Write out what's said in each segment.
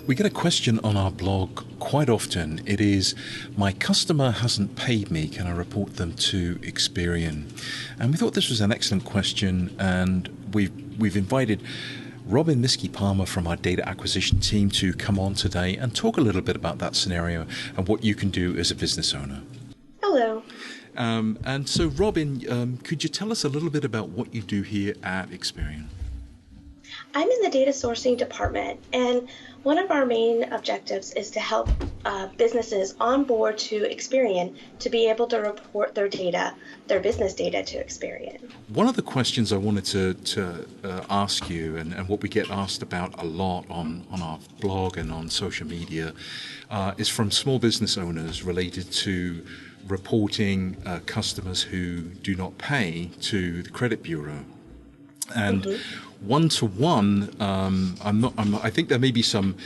We get a question on our blog quite often. It is, my customer hasn't paid me, can I report them to Experian? And we thought this was an excellent question, and we've invited Robbin Miske-Palmer from our data acquisition team to come on today and talk a little bit about that scenario and what you can do as a business owner. Hello. And so, Robbin, could you tell us a little bit about what you do here at Experian? I'm in the data sourcing department, and one of our main objectives is to help businesses onboard to Experian to be able to report their data, their business data to Experian. One of the questions I wanted to ask you, and what we get asked about a lot on our blog and on social media, is from small business owners related to reporting customers who do not pay to the credit bureau. And one-to-one, I think there may be some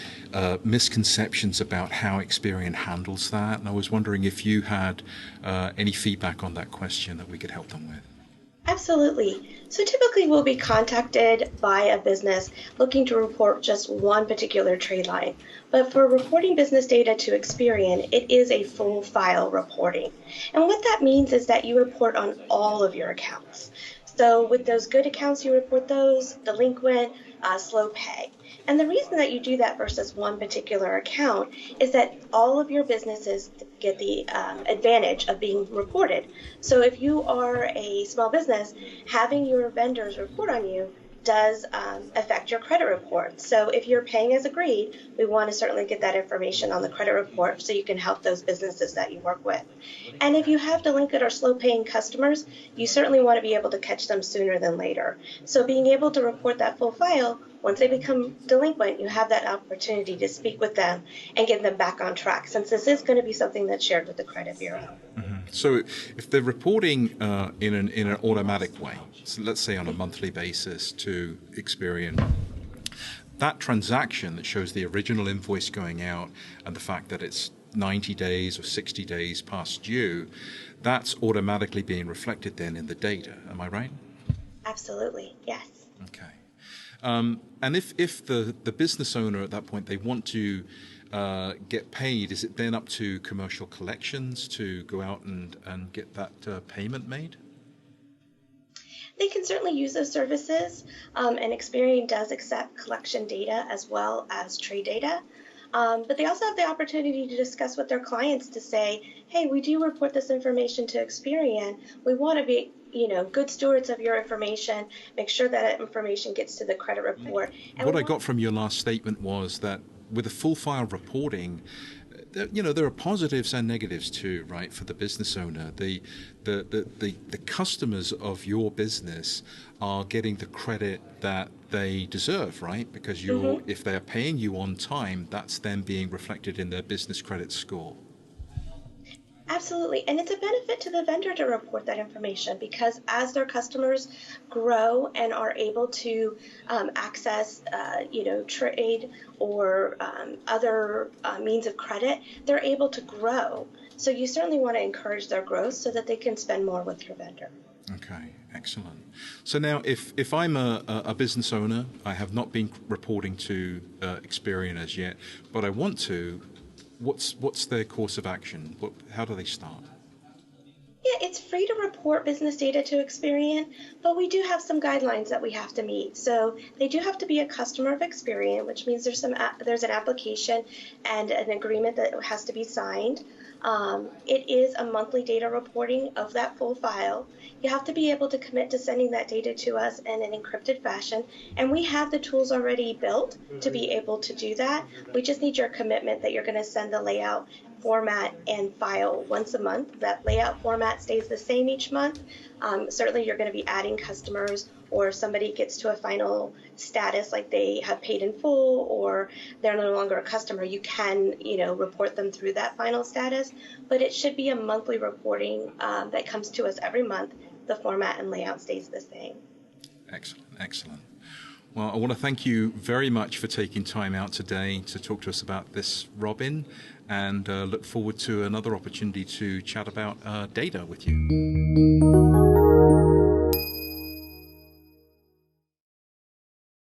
misconceptions about how Experian handles that, and I was wondering if you had any feedback on that question that we could help them with. Absolutely. So typically we'll be contacted by a business looking to report just one particular trade line. But for reporting business data to Experian, it is a full file reporting. And what that means is that you report on all of your accounts. So with those good accounts, you report those, delinquent, slow pay. And the reason that you do that versus one particular account is that all of your businesses get the advantage of being reported. So if you are a small business, having your vendors report on you does affect your credit report. So if you're paying as agreed, we want to certainly get that information on the credit report so you can help those businesses that you work with. And if you have delinquent or slow paying customers, you certainly want to be able to catch them sooner than later. So being able to report that full file, once they become delinquent, you have that opportunity to speak with them and get them back on track, since this is going to be something that's shared with the credit bureau. Mm-hmm. So if they're reporting in an automatic way, so let's say on a monthly basis to Experian, that transaction that shows the original invoice going out and the fact that it's 90 days or 60 days past due, that's automatically being reflected then in the data. Am I right? Absolutely, yes. Okay. And if the business owner at that point, they want to get paid, is it then up to commercial collections to go out and get that payment made? They can certainly use those services, and Experian does accept collection data as well as trade data. But they also have the opportunity to discuss with their clients to say, hey, we do report this information to Experian. We want to be good stewards of your information, make sure that information gets to the credit report. And what I got from your last statement was that with a full file reporting, there are positives and negatives too, right? For the business owner, the customers of your business are getting the credit that they deserve, right? Because if they're paying you on time, that's then being reflected in their business credit score. Absolutely, and it's a benefit to the vendor to report that information, because as their customers grow and are able to access, trade or other means of credit, they're able to grow. So you certainly want to encourage their growth so that they can spend more with your vendor. Okay, excellent. So now, if I'm a business owner, I have not been reporting to Experian as yet, but I want to. What's their course of action? How do they start? Yeah, it's free to report business data to Experian, but we do have some guidelines that we have to meet. So they do have to be a customer of Experian, which means there's an application and an agreement that has to be signed. It is a monthly data reporting of that full file. You have to be able to commit to sending that data to us in an encrypted fashion, and we have the tools already built to be able to do that. We just need your commitment that you're going to send the layout, format, and file once a month. That layout format stays the same each month. Certainly you're going to be adding customers, or if somebody gets to a final status like they have paid in full or they're no longer a customer, you can report them through that final status. But it should be a monthly reporting that comes to us every month. The format and layout stays the same. Excellent, excellent. Well, I want to thank you very much for taking time out today to talk to us about this, Robbin, and look forward to another opportunity to chat about data with you.